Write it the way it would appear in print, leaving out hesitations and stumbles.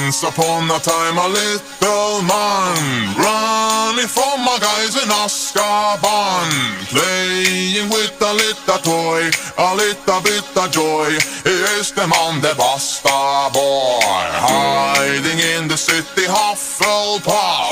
Once upon a time a little man running from my guys in Azkaban, playing with a little toy, a little bit of joy. Here's the man, the Basta boy, hiding in the city Hufflepuff.